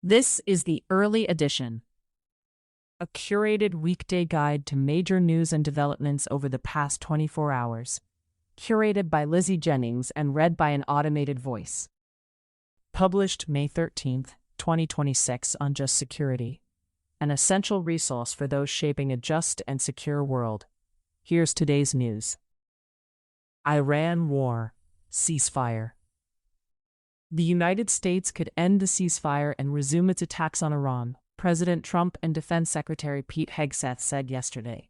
This is the early edition, a curated weekday guide to major news and developments over the past 24 hours, curated by Lizzie Jennings and read by an automated voice. Published May 13th, 2026 on Just Security, an essential resource for those shaping a just and secure world. Here's today's news. Iran war, ceasefire. The United States could end the ceasefire and resume its attacks on Iran, President Trump and Defense Secretary Pete Hegseth said yesterday.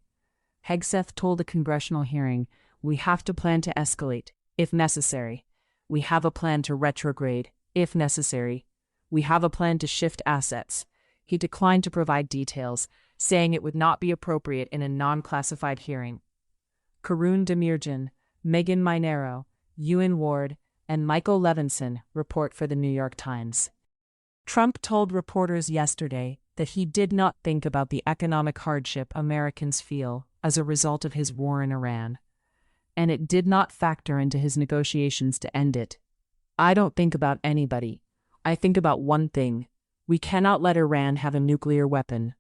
Hegseth told a congressional hearing, "We have to plan to escalate, if necessary. We have a plan to retrograde, if necessary. We have a plan to shift assets." He declined to provide details, saying it would not be appropriate in a non-classified hearing. Karun Demirjan, Megan Minero, Ewan Ward, and Michael Levinson report for the New York Times. Trump told reporters yesterday that he did not think about the economic hardship Americans feel as a result of his war in Iran, and it did not factor into his negotiations to end it. "I don't think about anybody. I think about one thing. We cannot let Iran have a nuclear weapon.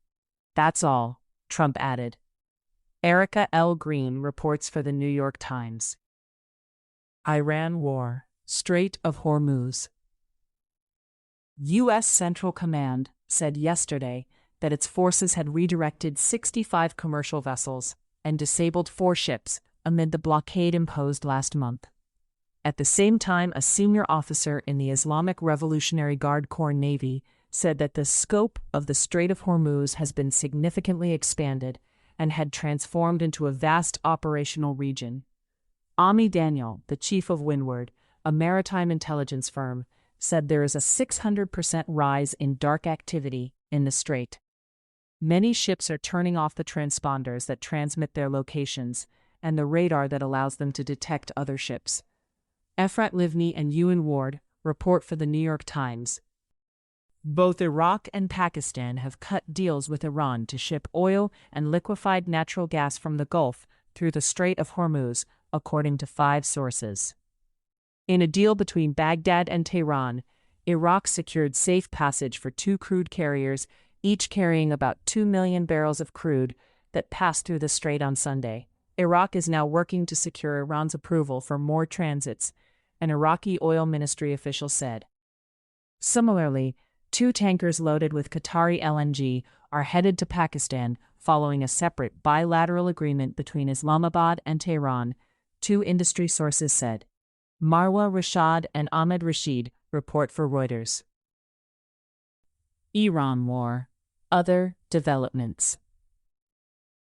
That's all," Trump added. Erica L. Green reports for the New York Times. Iran war, Strait of Hormuz. U.S. Central Command said yesterday that its forces had redirected 65 commercial vessels and disabled 4 ships amid the blockade imposed last month. At the same time, a senior officer in the Islamic Revolutionary Guard Corps Navy said that the scope of the Strait of Hormuz has been significantly expanded and had transformed into a vast operational region. Ami Daniel, the chief of Windward, a maritime intelligence firm, said there is a 600% rise in dark activity in the strait. Many ships are turning off the transponders that transmit their locations and the radar that allows them to detect other ships. Efrat Livni and Ewan Ward report for the New York Times. Both Iraq and Pakistan have cut deals with Iran to ship oil and liquefied natural gas from the Gulf through the Strait of Hormuz, according to 5 sources. In a deal between Baghdad and Tehran, Iraq secured safe passage for 2 crude carriers, each carrying about 2 million barrels of crude, that passed through the strait on Sunday. Iraq is now working to secure Iran's approval for more transits, an Iraqi oil ministry official said. Similarly, 2 tankers loaded with Qatari LNG are headed to Pakistan following a separate bilateral agreement between Islamabad and Tehran, 2 industry sources said. Marwa Rashad and Ahmed Rashid report for Reuters. Iran war, other developments.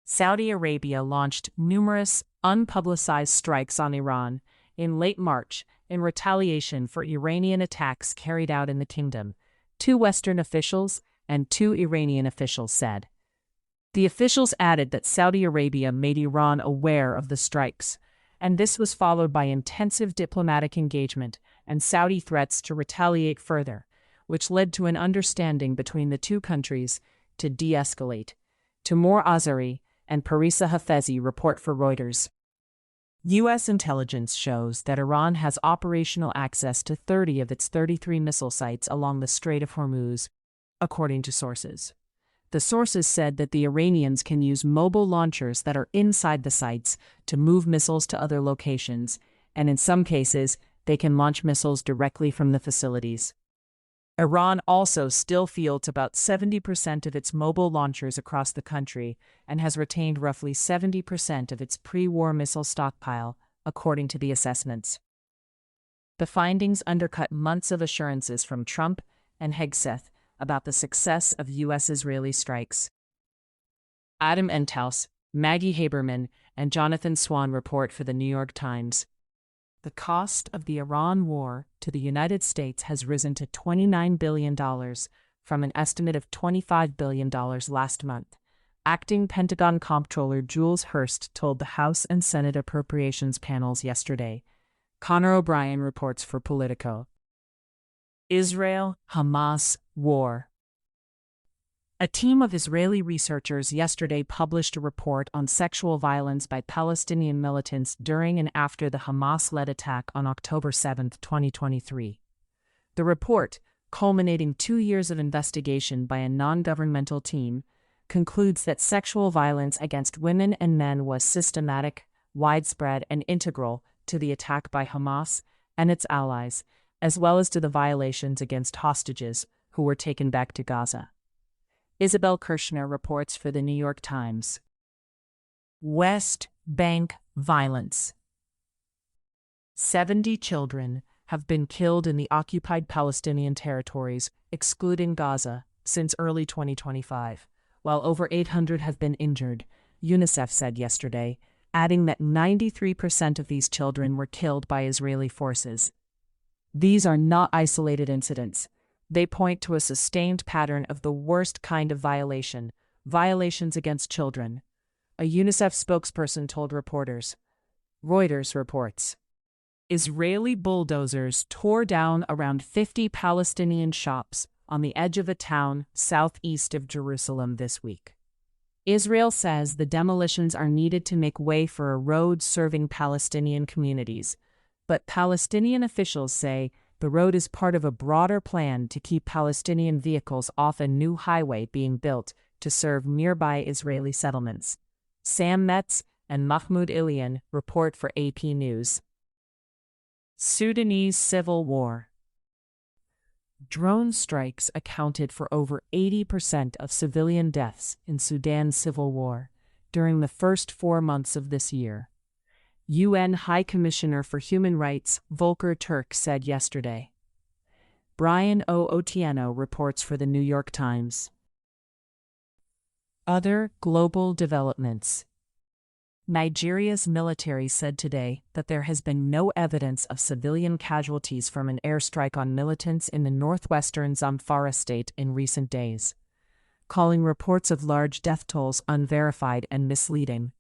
Saudi Arabia launched numerous unpublicized strikes on Iran in late March in retaliation for Iranian attacks carried out in the kingdom, 2 Western officials and 2 Iranian officials said. The officials added that Saudi Arabia made Iran aware of the strikes, and this was followed by intensive diplomatic engagement and Saudi threats to retaliate further, which led to an understanding between the 2 countries to de-escalate. Timur Azari and Parisa Hafezi report for Reuters. U.S. intelligence shows that Iran has operational access to 30 of its 33 missile sites along the Strait of Hormuz, according to sources. The sources said that the Iranians can use mobile launchers that are inside the sites to move missiles to other locations, and in some cases, they can launch missiles directly from the facilities. Iran also still fields about 70% of its mobile launchers across the country and has retained roughly 70% of its pre-war missile stockpile, according to the assessments. The findings undercut months of assurances from Trump and Hegseth about the success of U.S.-Israeli strikes. Adam Enthouse, Maggie Haberman, and Jonathan Swan report for the New York Times. The cost of the Iran war to the United States has risen to $29 billion from an estimate of $25 billion last month. Acting Pentagon Comptroller Jules Hurst told the House and Senate appropriations panels yesterday. Connor O'Brien reports for Politico. Israel-Hamas war. A team of Israeli researchers yesterday published a report on sexual violence by Palestinian militants during and after the Hamas-led attack on October 7, 2023. The report, culminating 2 years of investigation by a non-governmental team, concludes that sexual violence against women and men was systematic, widespread, and integral to the attack by Hamas and its allies, as well as to the violations against hostages who were taken back to Gaza. Isabel Kirshner reports for the New York Times. West Bank violence. 70 children have been killed in the occupied Palestinian territories, excluding Gaza, since early 2025, while over 800 have been injured, UNICEF said yesterday, adding that 93% of these children were killed by Israeli forces. These are not isolated incidents. They point to a sustained pattern of the worst kind of violations against children, a UNICEF spokesperson told reporters. Reuters reports. Israeli bulldozers tore down around 50 Palestinian shops on the edge of a town southeast of Jerusalem this week. Israel says the demolitions are needed to make way for a road serving Palestinian communities, but Palestinian officials say the road is part of a broader plan to keep Palestinian vehicles off a new highway being built to serve nearby Israeli settlements. Sam Metz and Mahmoud Ilian report for AP News. Sudanese civil war. Drone strikes accounted for over 80% of civilian deaths in Sudan's civil war during the first 4 months of this year. UN High Commissioner for Human Rights Volker Turk said yesterday. Brian O. Otieno reports for the New York Times. Other global developments. Nigeria's military said today that there has been no evidence of civilian casualties from an airstrike on militants in the northwestern Zamfara state in recent days, calling reports of large death tolls unverified and misleading.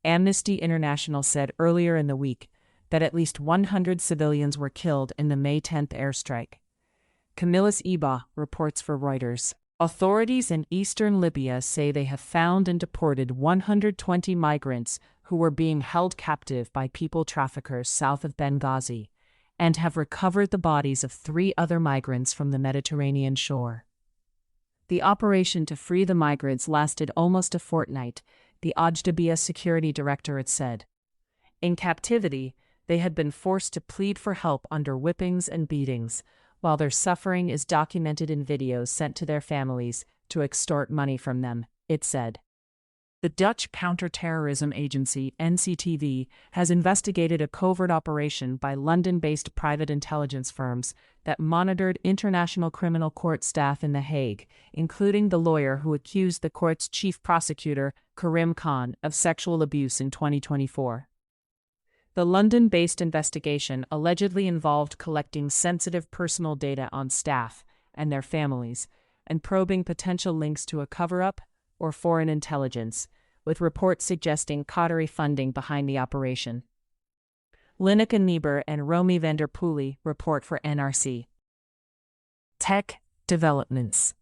Amnesty International said earlier in the week that at least 100 civilians were killed in the May 10th airstrike. Camillus Iba reports for Reuters. Authorities in eastern Libya say they have found and deported 120 migrants who were being held captive by people traffickers south of Benghazi, and have recovered the bodies of 3 other migrants from the Mediterranean shore. The operation to free the migrants lasted almost a fortnight, the Ojdabia security directorate said. In captivity, they had been forced to plead for help under whippings and beatings, while their suffering is documented in videos sent to their families to extort money from them, it said. The Dutch counter-terrorism agency, NCTV, has investigated a covert operation by London-based private intelligence firms that monitored International Criminal Court staff in The Hague, including the lawyer who accused the court's chief prosecutor, Karim Khan, of sexual abuse in 2024. The London-based investigation allegedly involved collecting sensitive personal data on staff and their families, and probing potential links to a cover-up or foreign intelligence, with reports suggesting Qatari funding behind the operation. Linneke Niebuhr and Romy van der Poelie report for NRC. Tech developments.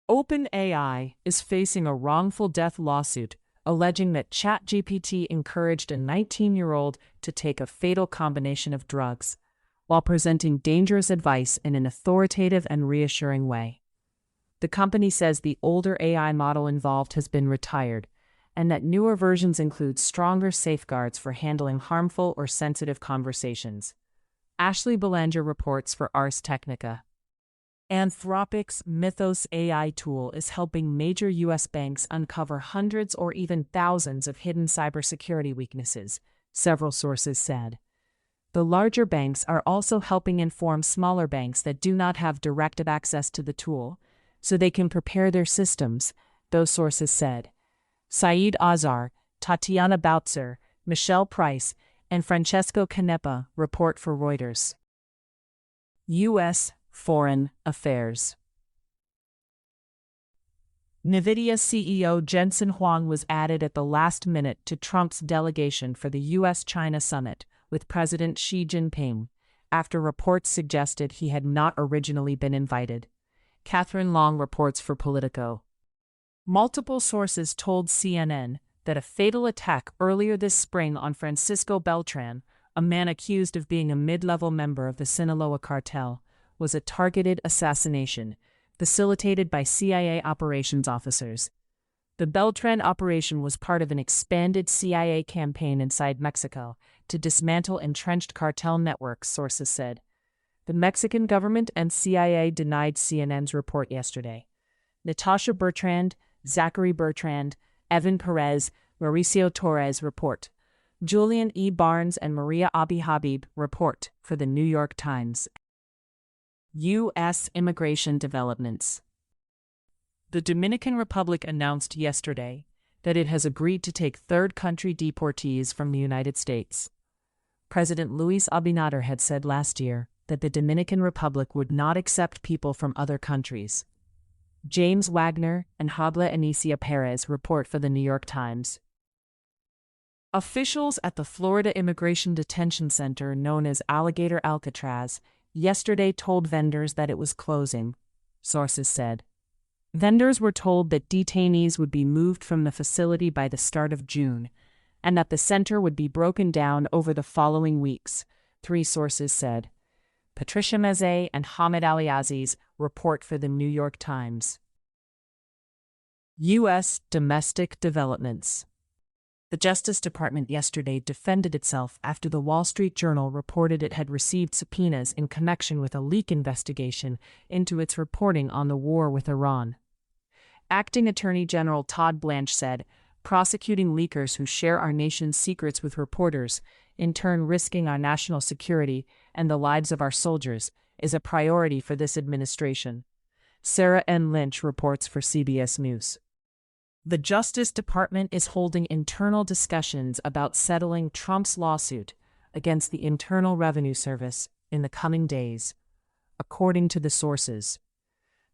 OpenAI is facing a wrongful death lawsuit alleging that ChatGPT encouraged a 19-year-old to take a fatal combination of drugs, while presenting dangerous advice in an authoritative and reassuring way. The company says the older AI model involved has been retired, and that newer versions include stronger safeguards for handling harmful or sensitive conversations. Ashley Belanger reports for Ars Technica. Anthropic's Mythos AI tool is helping major U.S. banks uncover hundreds or even thousands of hidden cybersecurity weaknesses, several sources said. The larger banks are also helping inform smaller banks that do not have direct access to the tool, so they can prepare their systems, those sources said. Saeed Azar, Tatiana Bautzer, Michelle Price, and Francesco Canepa report for Reuters. U.S. Foreign Affairs. NVIDIA CEO Jensen Huang was added at the last minute to Trump's delegation for the U.S.-China summit with President Xi Jinping, after reports suggested he had not originally been invited. Catherine Long reports for Politico. Multiple sources told CNN that a fatal attack earlier this spring on Francisco Beltran, a man accused of being a mid-level member of the Sinaloa cartel, was a targeted assassination, facilitated by CIA operations officers. The Beltran operation was part of an expanded CIA campaign inside Mexico to dismantle entrenched cartel networks, sources said. The Mexican government and CIA denied CNN's report yesterday. Natasha Bertrand, Zachary Bertrand, Evan Perez, Mauricio Torres report. Julian E. Barnes and Maria Abi Habib report for the New York Times. U.S. immigration developments. The Dominican Republic announced yesterday that it has agreed to take third-country deportees from the United States. President Luis Abinader had said last year that the Dominican Republic would not accept people from other countries. James Wagner and Habla Anicia Perez report for the New York Times. Officials at the Florida Immigration Detention Center known as Alligator Alcatraz yesterday told vendors that it was closing, sources said. Vendors were told that detainees would be moved from the facility by the start of June, and that the center would be broken down over the following weeks, 3 sources said. Patricia Meze and Hamid Aliaziz report for the New York Times. U.S. domestic developments. The Justice Department yesterday defended itself after the Wall Street Journal reported it had received subpoenas in connection with a leak investigation into its reporting on the war with Iran. Acting Attorney General Todd Blanche said, prosecuting leakers who share our nation's secrets with reporters, in turn risking our national security and the lives of our soldiers, is a priority for this administration. Sarah N. Lynch reports for CBS News. The Justice Department is holding internal discussions about settling Trump's lawsuit against the Internal Revenue Service in the coming days, according to the sources.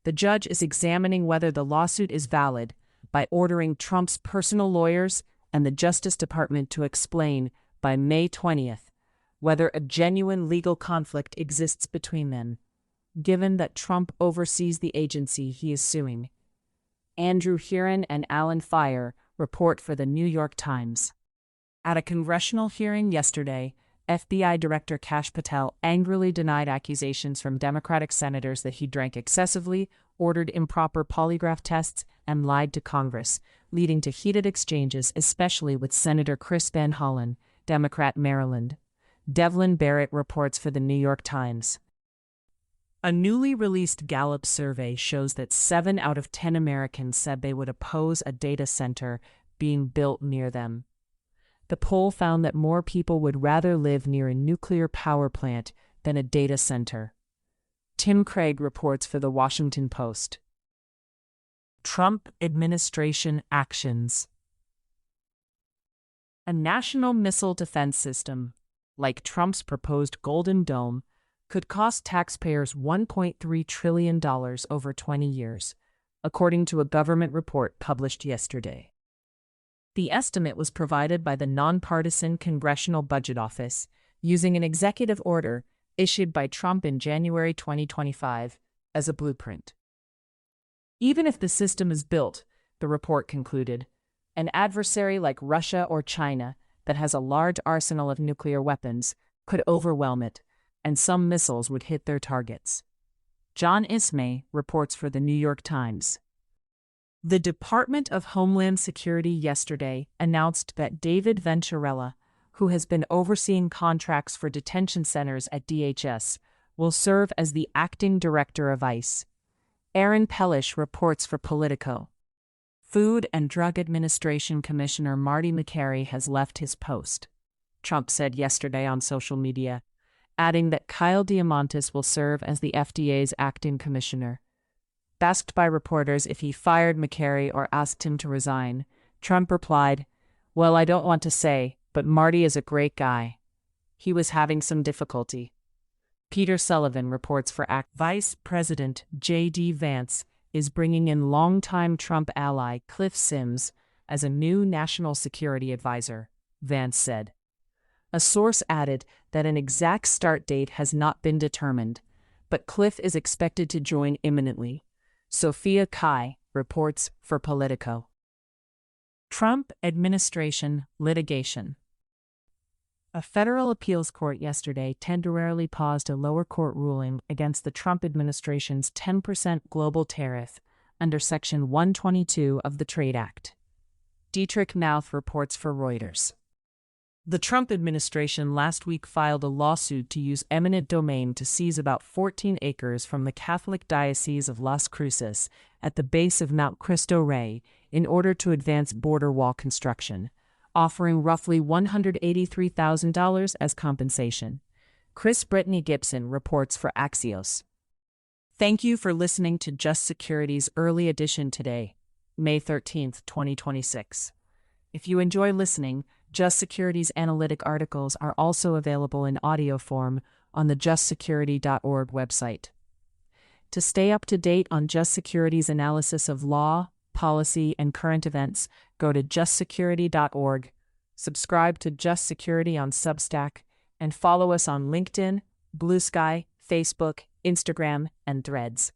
The judge is examining whether the lawsuit is valid by ordering Trump's personal lawyers and the Justice Department to explain by May 20th whether a genuine legal conflict exists between them, given that Trump oversees the agency he is suing. Andrew Huron and Alan Fire report for the New York Times. At a congressional hearing yesterday, FBI Director Kash Patel angrily denied accusations from Democratic senators that he drank excessively, ordered improper polygraph tests, and lied to Congress, leading to heated exchanges, especially with Senator Chris Van Hollen, Democrat Maryland. Devlin Barrett reports for the New York Times. A newly released Gallup survey shows that 7 out of 10 Americans said they would oppose a data center being built near them. The poll found that more people would rather live near a nuclear power plant than a data center. Tim Craig reports for The Washington Post. Trump administration actions. A national missile defense system, like Trump's proposed Golden Dome, could cost taxpayers $1.3 trillion over 20 years, according to a government report published yesterday. The estimate was provided by the nonpartisan Congressional Budget Office, using an executive order issued by Trump in January 2025 as a blueprint. Even if the system is built, the report concluded, an adversary like Russia or China that has a large arsenal of nuclear weapons could overwhelm it, and some missiles would hit their targets. John ICYMI reports for the New York Times. The Department of Homeland Security yesterday announced that David Venturella, who has been overseeing contracts for detention centers at DHS, will serve as the acting director of ICE. Aaron Pellish reports for Politico. Food and Drug Administration Commissioner Marty McCary has left his post, Trump said yesterday on social media, adding that Kyle Diamantis will serve as the FDA's acting commissioner. Asked by reporters if he fired McCary or asked him to resign, Trump replied, "Well, I don't want to say, but Marty is a great guy. He was having some difficulty." Peter Sullivan reports for Vice President J.D. Vance is bringing in longtime Trump ally Cliff Sims as a new national security advisor, Vance said. A source added that an exact start date has not been determined, but Cliff is expected to join imminently. Sophia Kai reports for Politico. Trump administration litigation. A federal appeals court yesterday temporarily paused a lower court ruling against the Trump administration's 10% global tariff under Section 122 of the Trade Act. Dietrich Mauth reports for Reuters. The Trump administration last week filed a lawsuit to use eminent domain to seize about 14 acres from the Catholic Diocese of Las Cruces at the base of Mount Cristo Rey in order to advance border wall construction, offering roughly $183,000 as compensation. Chris Brittany Gibson reports for Axios. Thank you for listening to Just Security's early edition today, May 13, 2026. If you enjoy listening, Just Security's analytic articles are also available in audio form on the justsecurity.org website. To stay up to date on Just Security's analysis of law, policy, and current events, go to justsecurity.org, subscribe to Just Security on Substack, and follow us on LinkedIn, Blue Sky, Facebook, Instagram, and Threads.